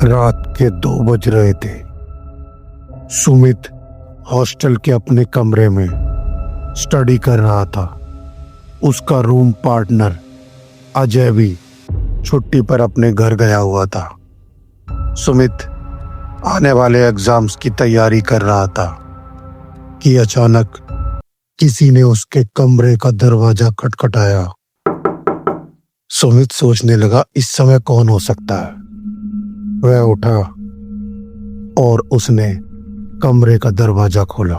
रात के 2 बज रहे थे। सुमित हॉस्टल के अपने कमरे में स्टडी कर रहा था। उसका रूम पार्टनर अजय भी छुट्टी पर अपने घर गया हुआ था। सुमित आने वाले एग्जाम्स की तैयारी कर रहा था कि अचानक किसी ने उसके कमरे का दरवाजा खटखटाया। सुमित सोचने लगा, इस समय कौन हो सकता है। वह उठा और उसने कमरे का दरवाजा खोला,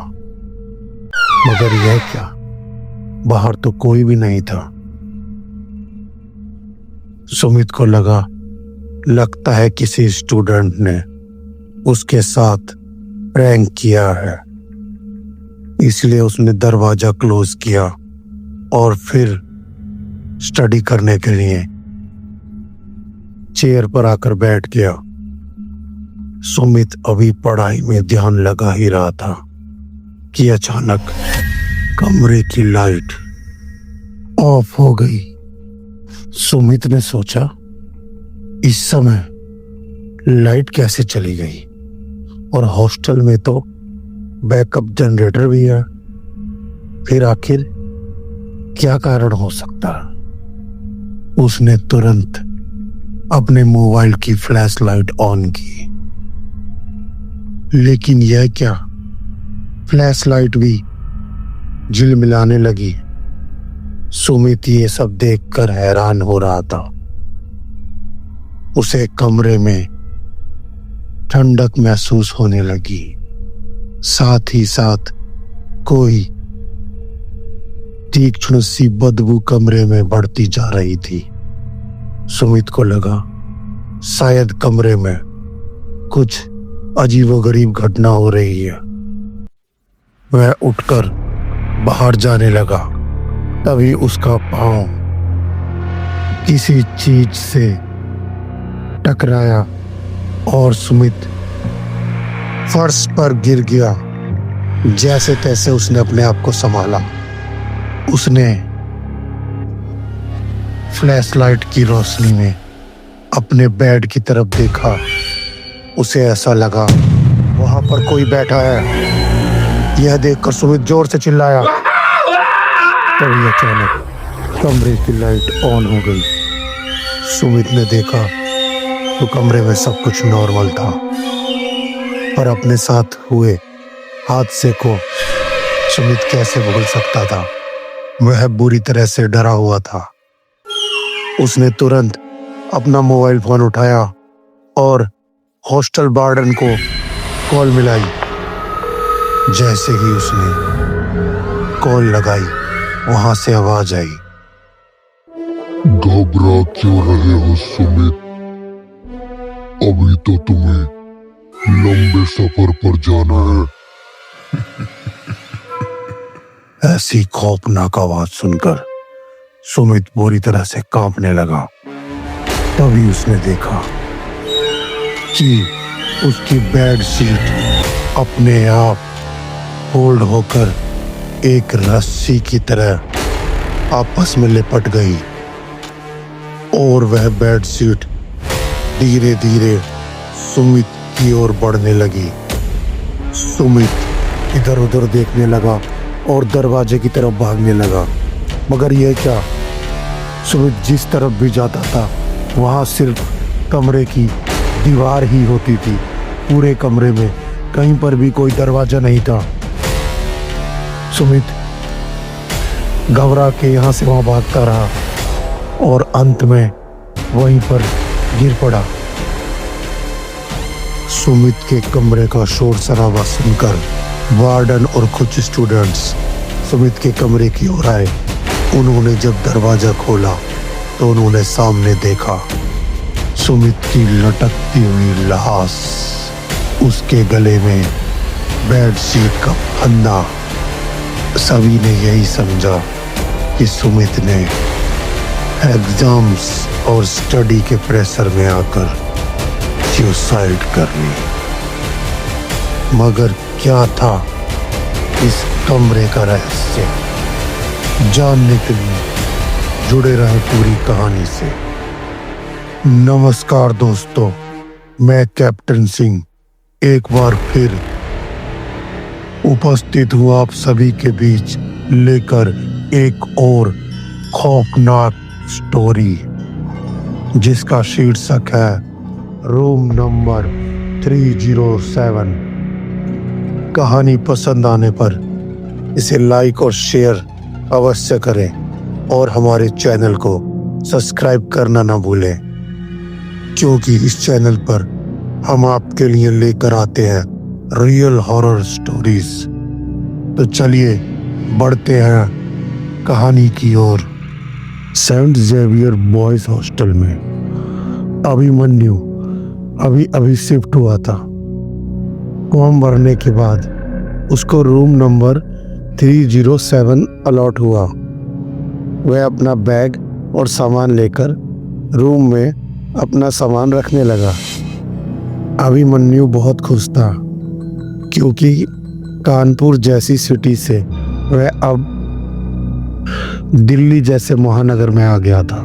मगर यह क्या, बाहर तो कोई भी नहीं था। सुमित को लगता है किसी स्टूडेंट ने उसके साथ प्रैंक किया है, इसलिए उसने दरवाजा क्लोज किया और फिर स्टडी करने के लिए चेयर पर आकर बैठ गया। सुमित अभी पढ़ाई में ध्यान लगा ही रहा था कि अचानक कमरे की लाइट ऑफ हो गई। सुमित ने सोचा, इस समय लाइट कैसे चली गई, और हॉस्टल में तो बैकअप जनरेटर भी है। फिर आखिर क्या कारण हो सकता है। उसने तुरंत अपने मोबाइल की फ्लैश लाइट ऑन की, लेकिन यह क्या, फ्लैश लाइट भी झिलमिलाने लगी। सुमित ये सब देखकर हैरान हो रहा था। उसे कमरे में ठंडक महसूस होने लगी, साथ ही साथ कोई तीक्ष्ण सी बदबू कमरे में बढ़ती जा रही थी। सुमित को लगा शायद कमरे में कुछ अजीबोगरीब घटना हो रही है। वह उठकर बाहर जाने लगा, तभी उसका पांव किसी चीज से टकराया और सुमित फर्श पर गिर गया। जैसे तैसे उसने अपने आप को संभाला। उसने फ्लैश लाइट की रोशनी में अपने बेड की तरफ देखा। उसे ऐसा लगा वहां पर कोई बैठा है। यह देखकर सुमित जोर से चिल्लाया, तभी अचानक कमरे की लाइट ऑन हो गई। सुमित ने देखा तो कमरे में सब कुछ नॉर्मल था, पर अपने साथ हुए हादसे को सुमित कैसे भूल सकता था। वह बुरी तरह से डरा हुआ था। उसने तुरंत अपना मोबाइल फोन उठाया और हॉस्टल वार्डन को कॉल मिलाई। जैसे ही उसने कॉल लगाई, वहां से आवाज आई, घबरा क्यों रहे हो सुमित? अभी तो तुम्हें लंबे सफर पर जाना है। ऐसी खौफनाक आवाज सुनकर सुमित बुरी तरह से कांपने लगा। तभी उसने देखा कि उसकी बेड शीट अपने आप फोल्ड होकर एक रस्सी की तरह आपस में लिपट गई और वह बेड शीट धीरे धीरे सुमित की ओर बढ़ने लगी। सुमित इधर उधर देखने लगा और दरवाजे की तरफ भागने लगा, मगर यह क्या, सुमित जिस तरफ भी जाता था वहां सिर्फ कमरे की दीवार ही होती थी। पूरे कमरे में कहीं पर भी कोई दरवाजा नहीं था। सुमित घबरा के यहां से वहां भागता रहा और अंत में वहीं पर गिर पड़ा। सुमित के कमरे का शोर शराबा सुनकर वार्डन और कुछ स्टूडेंट्स सुमित के कमरे की ओर आए। उन्होंने जब दरवाजा खोला तो उन्होंने सामने देखा सुमित की लटकती हुई लाश, उसके गले में बेड शीट का फंदा। सभी ने यही समझा कि सुमित ने एग्जाम्स और स्टडी के प्रेशर में आकर सुसाइड कर ली। मगर क्या था इस कमरे का रहस्य, जानने के लिए जुड़े रहे पूरी कहानी से। नमस्कार दोस्तों, मैं कैप्टन सिंह एक बार फिर उपस्थित हूँ आप सभी के बीच लेकर एक और खौफनाक स्टोरी जिसका शीर्षक है रूम नंबर 307। कहानी पसंद आने पर इसे लाइक और शेयर अवश्य करें और हमारे चैनल को सब्सक्राइब करना ना भूलें, क्योंकि इस चैनल पर हम आपके लिए लेकर आते हैं रियल हॉरर स्टोरीज। तो चलिए बढ़ते हैं कहानी की ओर। सेंट जेवियर बॉयज हॉस्टल में अभिमन्यु अभी शिफ्ट हुआ था। फॉर्म भरने के बाद उसको रूम नंबर 307 अलॉट हुआ। वह अपना बैग और सामान लेकर रूम में अपना सामान रखने लगा। अभिमन्यु बहुत खुश था, क्योंकि कानपुर जैसी सिटी से वह अब दिल्ली जैसे महानगर में आ गया था।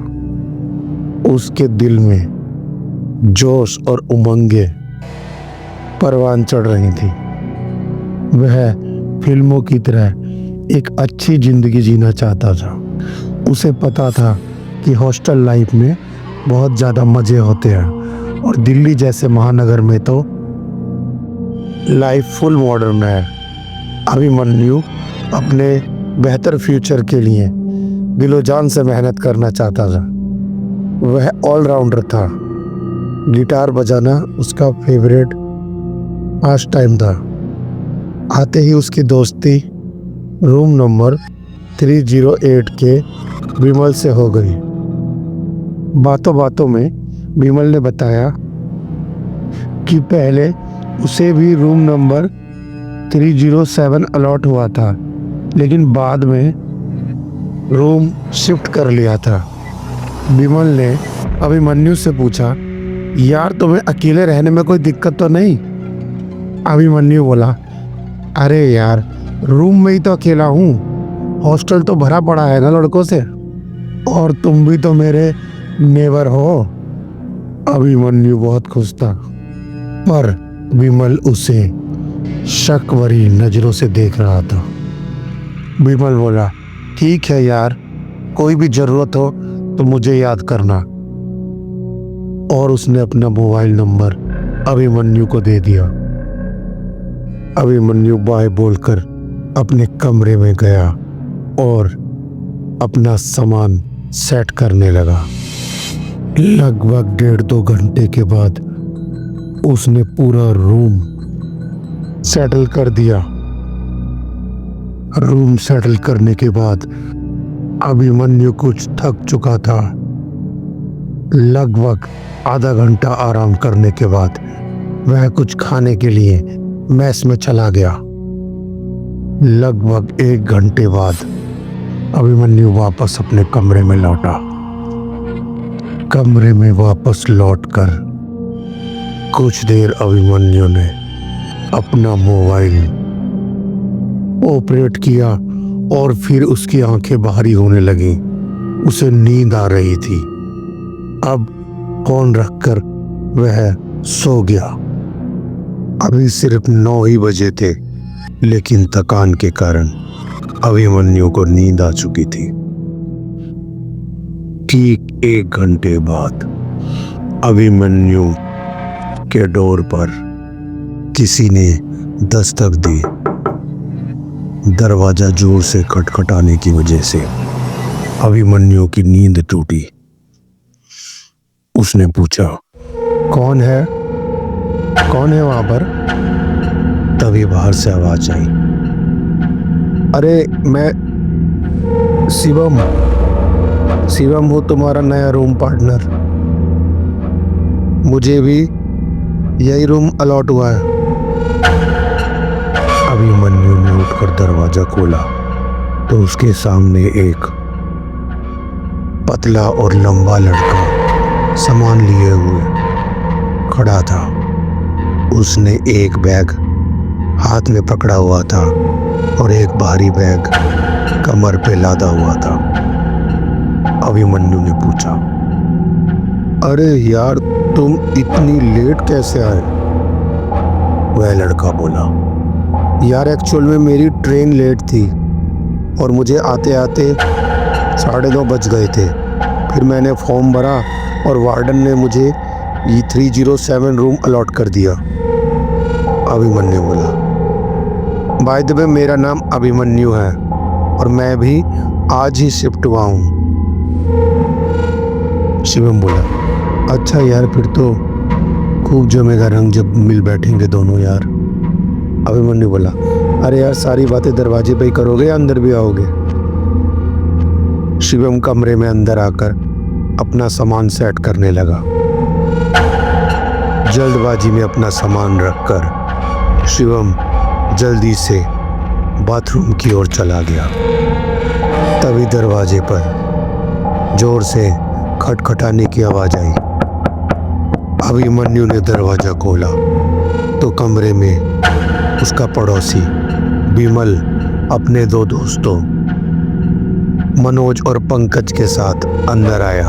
उसके दिल में जोश और उमंगे परवान चढ़ रही थी। वह फिल्मों की तरह एक अच्छी जिंदगी जीना चाहता था। उसे पता था कि हॉस्टल लाइफ में बहुत ज़्यादा मज़े होते हैं और दिल्ली जैसे महानगर में तो लाइफ फुल मॉडर्न है। अभिमन्यु अपने बेहतर फ्यूचर के लिए दिलो जान से मेहनत करना चाहता था। वह ऑलराउंडर था। गिटार बजाना उसका फेवरेट पास टाइम था। आते ही उसकी दोस्ती रूम नंबर 308 के विमल से हो गई। बातों बातों में विमल ने बताया कि पहले उसे भी रूम नंबर 307 अलॉट हुआ था, लेकिन बाद में रूम शिफ्ट कर लिया था। विमल ने अभिमन्यु से पूछा, यार तुम्हें अकेले रहने में कोई दिक्कत तो नहीं? अभिमन्यु बोला, अरे यार रूम में ही तो अकेला हूँ, हॉस्टल तो भरा पड़ा है ना लड़कों से, और तुम भी तो मेरे नेबर हो। अभिमन्यु बहुत खुश था, पर विमल उसे शक भरी नजरों से देख रहा था। विमल बोला, ठीक है यार, कोई भी जरूरत हो तो मुझे याद करना। और उसने अपना मोबाइल नंबर अभिमन्यु को दे दिया। अभिमन्यु बाय बोलकर अपने कमरे में गया और अपना सामान सेट करने लगा। लगभग 1.5-2 घंटे के बाद उसने पूरा रूम सेटल कर दिया। रूम सेटल करने के बाद अभिमन्यु कुछ थक चुका था। लगभग आधा घंटा आराम करने के बाद वह कुछ खाने के लिए मेस में चला गया। लगभग 1 घंटे बाद अभिमन्यु वापस अपने कमरे में लौटा। कमरे में वापस लौटकर कुछ देर अभिमन्यु ने अपना मोबाइल ऑपरेट किया और फिर उसकी आंखें भारी होने लगी। उसे नींद आ रही थी। अब फोन रखकर वह सो गया। अभी सिर्फ 9 ही बजे थे, लेकिन थकान के कारण अभिमन्यु को नींद आ चुकी थी। ठीक 1 घंटे बाद अभिमन्यु के डोर पर किसी ने दस्तक दी। दरवाजा जोर से खटखटाने की वजह से अभिमन्यु की नींद टूटी। उसने पूछा, कौन है वहां पर? तभी बाहर से आवाज आई, अरे मैं शिवम हूँ, तुम्हारा नया रूम पार्टनर। मुझे भी यही रूम अलॉट हुआ है। अभिमन्यु ने उठकर दरवाजा खोला तो उसके सामने एक पतला और लंबा लड़का सामान लिए हुए खड़ा था। उसने एक बैग हाथ में पकड़ा हुआ था और एक भारी बैग कमर पे लादा हुआ था। अभिमन्यु ने पूछा, अरे यार तुम इतनी लेट कैसे आए? वह लड़का बोला, यार एक्चुअल में मेरी ट्रेन लेट थी और मुझे आते आते 9:30 बज गए थे। फिर मैंने फॉर्म भरा और वार्डन ने मुझे ये 307 रूम अलॉट कर दिया। अभिमन्यु बोला, बाय द वे मेरा नाम अभिमन्यु है और मैं भी आज ही शिफ्ट हुआ हूँ। शिवम बोला, अच्छा यार फिर तो खूब जमेगा रंग जब मिल बैठेंगे दोनों यार। अभिमन्यु बोला, अरे यार सारी बातें दरवाजे पे ही करोगे या अंदर भी आओगे? शिवम कमरे में अंदर आकर अपना सामान सेट करने लगा। जल्दबाजी में अपना सामान रखकर शिवम जल्दी से बाथरूम की ओर चला गया। तभी दरवाजे पर जोर से खटखटाने की आवाज आई। अभिमन्यु ने दरवाजा खोला तो कमरे में उसका पड़ोसी विमल अपने 2 दोस्तों मनोज और पंकज के साथ अंदर आया।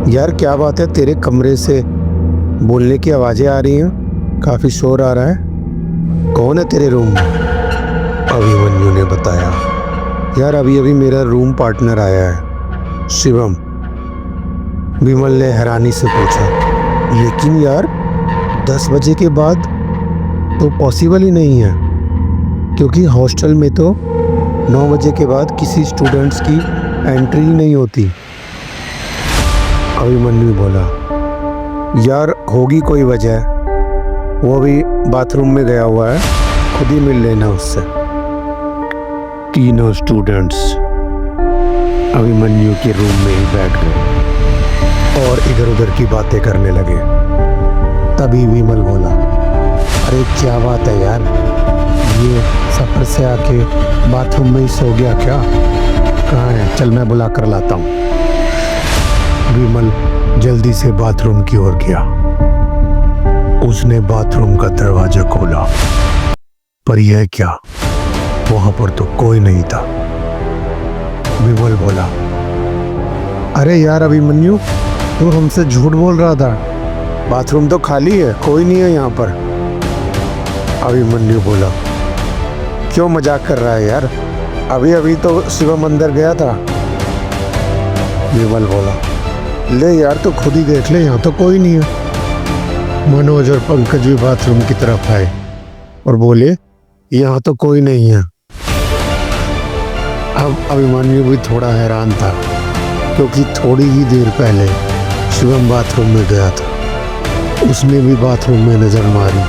यार क्या बात है, तेरे कमरे से बोलने की आवाजें आ रही हैं, काफी शोर आ रहा है, कौन है तेरे रूम में? अभिमन्यु ने बताया, यार अभी अभी मेरा रूम पार्टनर आया है, शिवम। विमल ने हैरानी से पूछा, लेकिन यार 10 बजे के बाद तो पॉसिबल ही नहीं है, क्योंकि हॉस्टल में तो 9 बजे के बाद किसी स्टूडेंट्स की एंट्री ही नहीं होती। अभिमन्यु बोला, यार होगी कोई वजह, वो भी बाथरूम में गया हुआ है, खुद ही मिल लेना उससे। तीनों स्टूडेंट्स अभिमन्यु के रूम में ही बैठ गए और इधर उधर की बातें करने लगे। तभी विमल बोला, अरे क्या बात है यार, ये सफर से आके बाथरूम में ही सो गया क्या? कहाँ है, चल मैं बुला कर लाता हूँ। विमल जल्दी से बाथरूम की ओर गया। उसने बाथरूम का दरवाजा खोला, पर यह क्या, वहां पर तो कोई नहीं था। विमल बोला, अरे यार अभिमन्यु, तू हमसे झूठ बोल रहा था, बाथरूम तो खाली है, कोई नहीं है यहाँ पर। अभिमन्यु बोला, क्यों मजाक कर रहा है यार, अभी अभी तो शिवम अंदर गया था। विमल बोला, ले यार तो खुद ही देख ले, यहाँ तो कोई नहीं है। मनोज और पंकज भी बाथरूम की तरफ आए और बोले, यहाँ तो कोई नहीं है। अब अभिमन्यु भी थोड़ा हैरान था, क्योंकि थोड़ी ही देर पहले शिवम बाथरूम में गया था, उसने भी बाथरूम में नजर मारी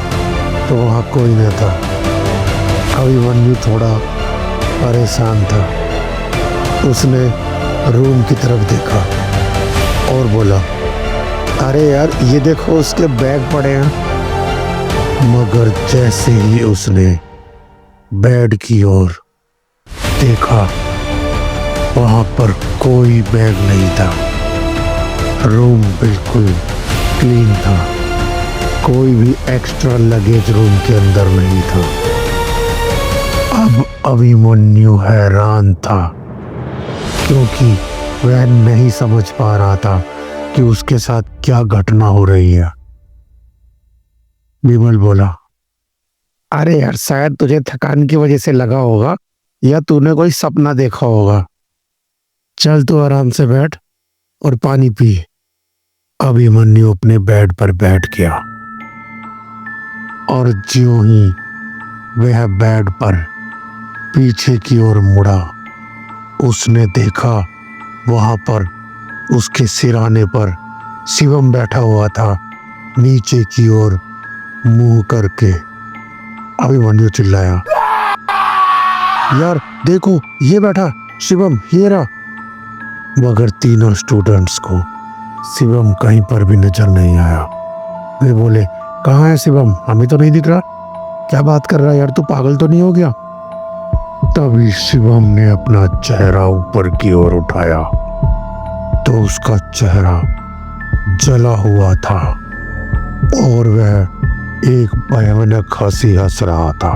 तो वहाँ कोई न था। अभिमन्यु थोड़ा परेशान था, उसने रूम की तरफ देखा और बोला, अरे यार ये देखो उसके बैग पड़े हैं। मगर जैसे ही उसने बेड की ओर देखा, वहां पर कोई बैग नहीं था। रूम बिल्कुल क्लीन था, कोई भी एक्स्ट्रा लगेज रूम के अंदर नहीं था। अब अभिमन्यु हैरान था, क्योंकि वह नहीं समझ पा रहा था कि उसके साथ क्या घटना हो रही है। विमल बोला, अरे यार शायद तुझे थकान की वजह से लगा होगा या तूने कोई सपना देखा होगा, चल तू आराम से बैठ और पानी पी। अभिमन्यु अपने बेड पर बैठ गया और ज्यों ही वह बेड पर पीछे की ओर मुड़ा, उसने देखा वहां पर उसके सिराने पर शिवम बैठा हुआ था, नीचे की ओर मुंह करके। अभिमन्यु चिल्लाया, यार देखो ये बैठा शिवम, ये रहा। मगर तीनों स्टूडेंट्स को शिवम कहीं पर भी नजर नहीं आया। वे बोले, कहाँ है शिवम, हमें तो नहीं दिख रहा, क्या बात कर रहा है यार, तू पागल तो नहीं हो गया? तभी शिवम ने अपना चेहरा ऊपर की ओर उठाया तो उसका चेहरा जला हुआ था और वह एक भयानक हंसी हंस रहा था।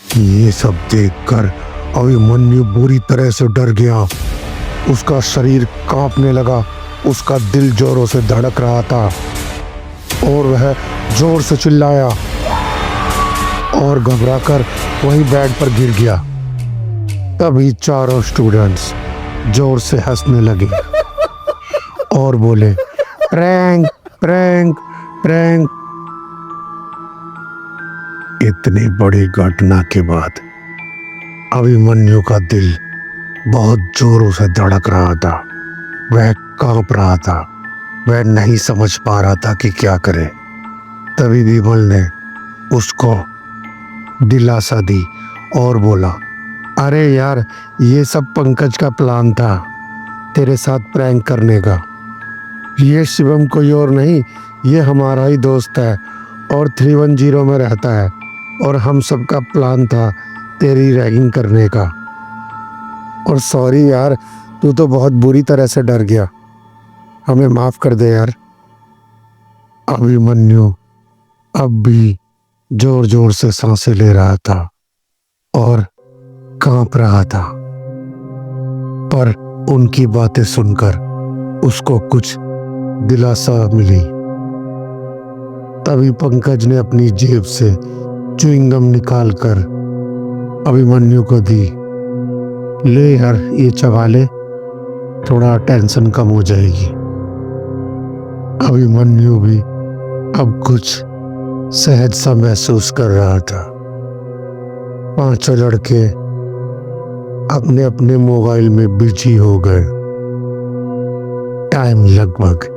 ये सब देखकर अभिमन्यु बुरी तरह से डर गया। उसका शरीर कांपने लगा, उसका दिल जोरों से धड़क रहा था और वह जोर से चिल्लाया और घबराकर वहीं बेड पर गिर गया। तभी चारों स्टूडेंट्स जोर से हंसने लगे और बोले, प्रैंक प्रैंक प्रैंक। इतनी बड़ी घटना के बाद अभिमन्यु का दिल बहुत जोरों से धड़क रहा था। वह कांप रहा था, वह नहीं समझ पा रहा था कि क्या करे। तभी विमल ने उसको दिलासा दी और बोला, अरे यार, ये सब पंकज का प्लान था तेरे साथ प्रैंक करने का। ये शिवम कोई और नहीं, ये हमारा ही दोस्त है और 310 में रहता है और हम सबका प्लान था तेरी रैगिंग करने का। और सॉरी यार, तू तो बहुत बुरी तरह से डर गया, हमें माफ कर दे यार। अभिमन्यु अब भी जोर जोर से सांसें ले रहा था और कांप रहा था, पर उनकी बातें सुनकर उसको कुछ दिलासा मिली। तभी पंकज ने अपनी जेब से च्युइंगम निकालकर अभिमन्यु को दी। ले यार, ये चबा ले, थोड़ा टेंशन कम हो जाएगी। अभिमन्यु भी अब कुछ सहज सा महसूस कर रहा था। पांचों लड़के अपने अपने मोबाइल में बिजी हो गए। टाइम लगभग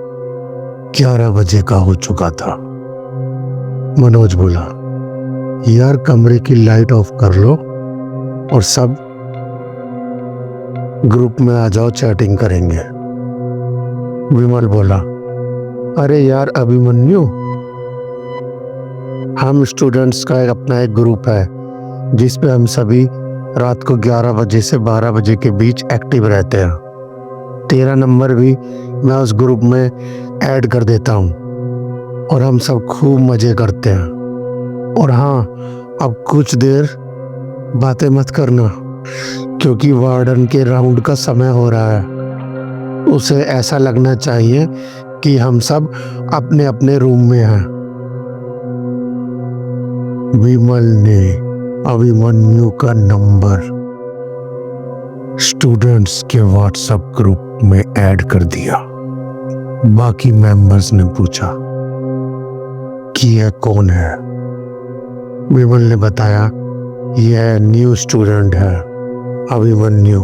11 बजे का हो चुका था। मनोज बोला, यार कमरे की लाइट ऑफ कर लो और सब ग्रुप में आ जाओ, चैटिंग करेंगे। विमल बोला, अरे यार अभिमन्यु, हम स्टूडेंट्स का अपना एक ग्रुप है जिस पे हम सभी रात को 11 बजे से 12 बजे के बीच एक्टिव रहते हैं। तेरा नंबर भी मैं उस ग्रुप में ऐड कर देता हूँ और हम सब खूब मजे करते हैं। और हाँ, अब कुछ देर बातें मत करना क्योंकि वार्डन के राउंड का समय हो रहा है। उसे ऐसा लगना चाहिए कि हम सब अपने अपने रूम में हैं। विमल ने अभिमन्यु का नंबर स्टूडेंट्स के व्हाट्सएप ग्रुप में ऐड कर दिया। बाकी मेंबर्स ने पूछा कि यह कौन है। विमल ने बताया, यह न्यू स्टूडेंट है Abhimanyu,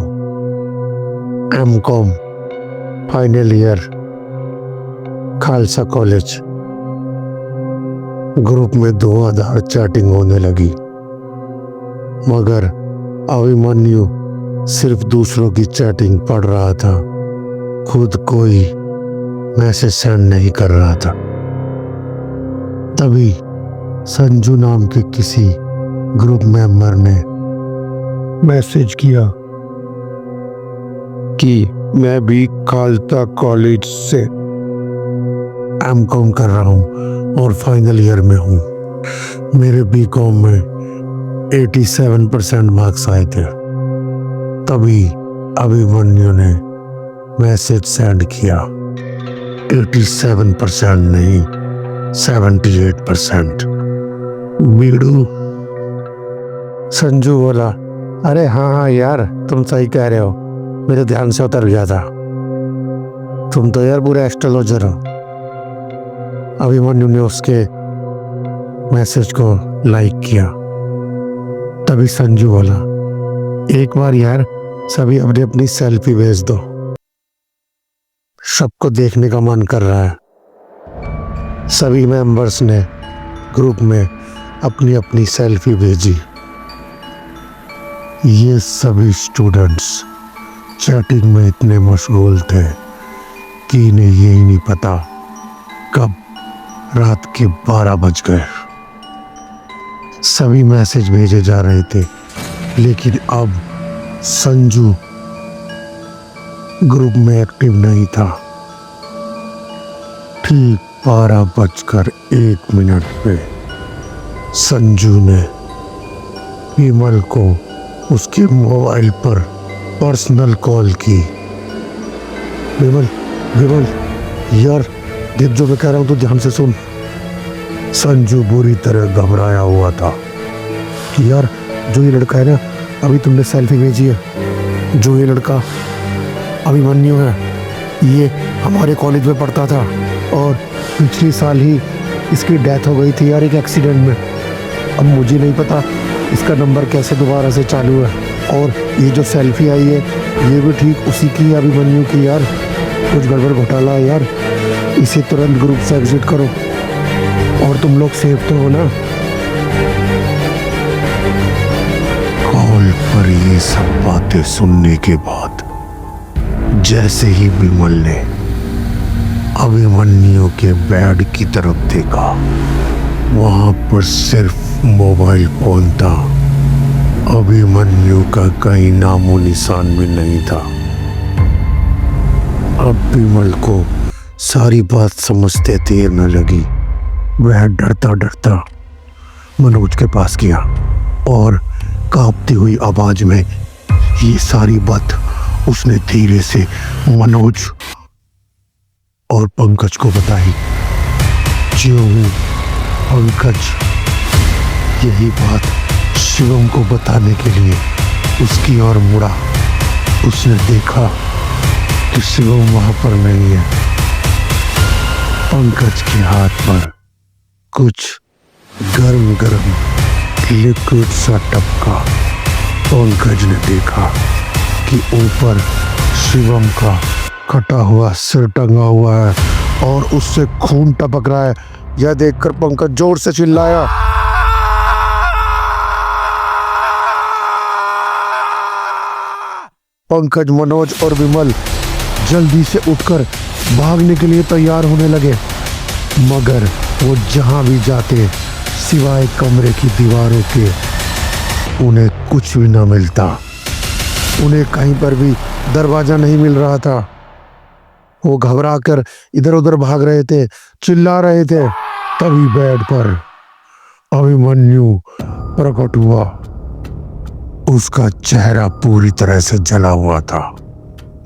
MCom final year, Khalsa college. Group में धुआंधार चैटिंग होने लगी, मगर अभिमन्यु सिर्फ दूसरों की चैटिंग पढ़ रहा था, खुद कोई मैसेज सेंड नहीं कर रहा था। तभी संजू नाम के किसी ग्रुप मेंबर ने मैसेज किया कि मैं भी खालसा कॉलेज से एमकॉम कर रहा हूँ और फाइनल ईयर में हूँ। मेरे बीकॉम में 87% मार्क्स आए थे। तभी अभिमन्यु ने मैसेज सेंड किया, 87% नहीं, 78%। बीड़ू। संजू बोला, अरे हाँ यार, तुम सही कह रहे हो, मेरे ध्यान से उतर गया था। तुम तो यार पूरे एस्ट्रोलॉजर हो। अभिमन्यु ने उसके मैसेज को लाइक किया। तभी संजू बोला, एक बार यार सभी अपनी अपनी सेल्फी भेज दो, सबको देखने का मन कर रहा है। सभी मेंबर्स ने ग्रुप में अपनी अपनी सेल्फी भेजी। ये सभी स्टूडेंट्स चैटिंग में इतने मशगूल थे कि इन्हें यही नहीं पता कब रात के 12 बज गए। सभी मैसेज भेजे जा रहे थे, लेकिन अब संजू ग्रुप में एक्टिव नहीं था। ठीक 12:01 पे संजू ने विमल को उसके मोबाइल पर पर्सनल कॉल की। विमल, विमल, यार देख जो मैं कह रहा हूं तो ध्यान से सुन। संजू बुरी तरह घबराया हुआ था कि यार जो ये लड़का है ना, अभी तुमने सेल्फी भेजी है, जो ये लड़का अभिमन्यु है, ये हमारे कॉलेज में पढ़ता था और पिछले साल ही इसकी डेथ हो गई थी यार एक एक्सीडेंट में। अब मुझे नहीं पता इसका नंबर कैसे दोबारा से चालू है, और ये जो सेल्फी आई है ये भी ठीक उसी की है, अभिमन्यु की। यार कुछ गड़बड़ घोटाला है यार, इसे तुरंत ग्रुप से एग्जिट करो। और तुम लोग सेफ तो हो ना? कॉल पर ये सब बातें सुनने के बाद जैसे ही विमल ने अभिमन्यु के बेड की तरफ देखा, वहां पर सिर्फ मोबाइल फोन था। अभिमन्यु का कहीं नामो निशान भी नहीं था। अब विमल को सारी बात समझते देर न लगी। वह डरता डरता मनोज के पास गया और कांपती हुई आवाज में ये सारी बात उसने धीरे से मनोज और पंकज को बताई। ज्यों ही पंकज यही बात शिवम को बताने के लिए उसकी ओर मुड़ा, उसने देखा कि शिवम वहां पर नहीं है। पंकज के हाथ पर कुछ गर्म गर्म लिक्विड सा टपका। पंकज ने देखा कि ऊपर शिवम का कटा हुआ सिर टंगा हुआ है और उससे खून टपक रहा है। यह देखकर पंकज जोर से चिल्लाया। पंकज, मनोज और विमल जल्दी से उठकर भागने के लिए तैयार होने लगे, मगर वो जहां भी जाते सिवाय कमरे की दीवारों के उन्हें कुछ भी न मिलता। उन्हें कहीं पर भी दरवाजा नहीं मिल रहा था। वो घबरा कर इधर उधर भाग रहे थे, चिल्ला रहे थे। तभी बेड पर अभिमन्यु प्रकट हुआ। उसका चेहरा पूरी तरह से जला हुआ था,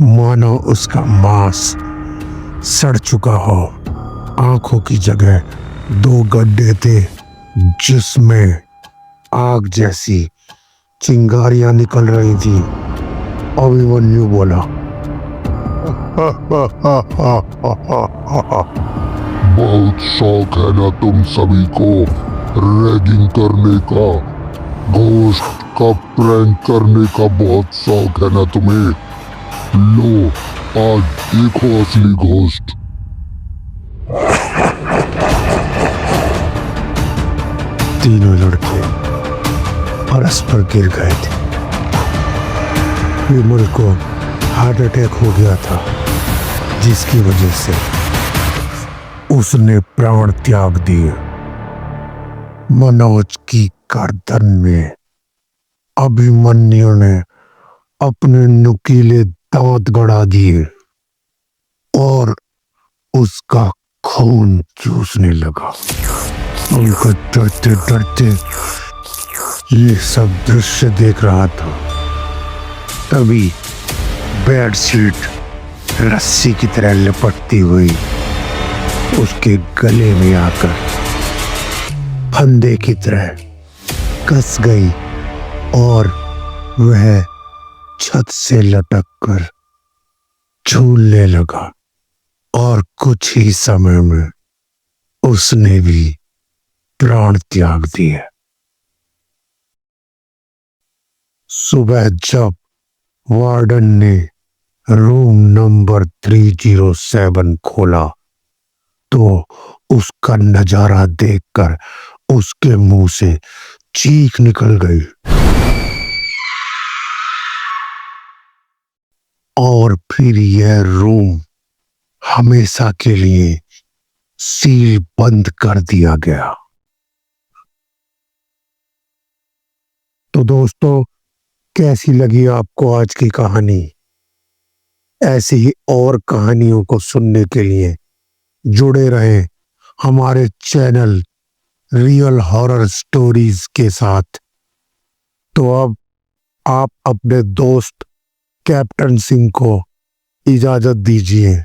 मानो उसका मांस सड़ चुका हो। आंखों की जगह 2 गड्ढे थे जिसमें आग जैसी चिंगारियां निकल रही थी। अभिमन्यु बोला, बहुत शौक है ना तुम सभी को रैगिंग करने का, घोस्ट का प्रैंक करने का बहुत शौक है ना तुम्हें। लो आज देखो असली घोस्ट। तीनों लड़के फर्श पर गिर गए थे। विमल को हार्ट अटैक हो गया था, जिसकी वजह से उसने प्राण त्याग दिए। मनोज की गर्दन में अभिमन्यु ने अपने नुकीले दांत गड़ा दिए और उसका खून चूसने लगा। उनको डरते डरते ये सब दृश्य देख रहा था। तभी बेडशीट रस्सी की तरह लिपटती हुई उसके गले में आकर फंदे की तरह कस गई और वह छत से लटक कर झूलने लगा। और कुछ ही समय में उसने भी प्राण त्याग दिए। सुबह जब वार्डन ने रूम नंबर 307 खोला तो उसका नजारा देखकर उसके मुंह से चीख निकल गई और फिर यह रूम हमेशा के लिए सील बंद कर दिया गया। तो दोस्तों, कैसी लगी आपको आज की कहानी? ऐसी ही और कहानियों को सुनने के लिए जुड़े रहें हमारे चैनल रियल हॉरर स्टोरीज के साथ। तो अब आप अपने दोस्त कैप्टन सिंह को इजाजत दीजिए।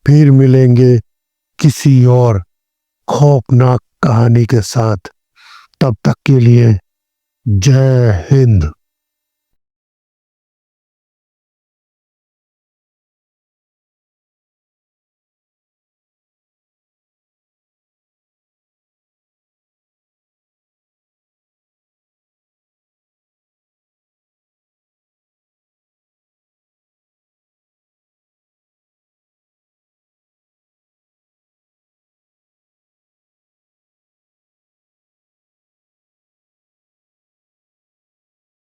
फिर मिलेंगे किसी और खौफनाक कहानी के साथ। तब तक के लिए जय हिंद।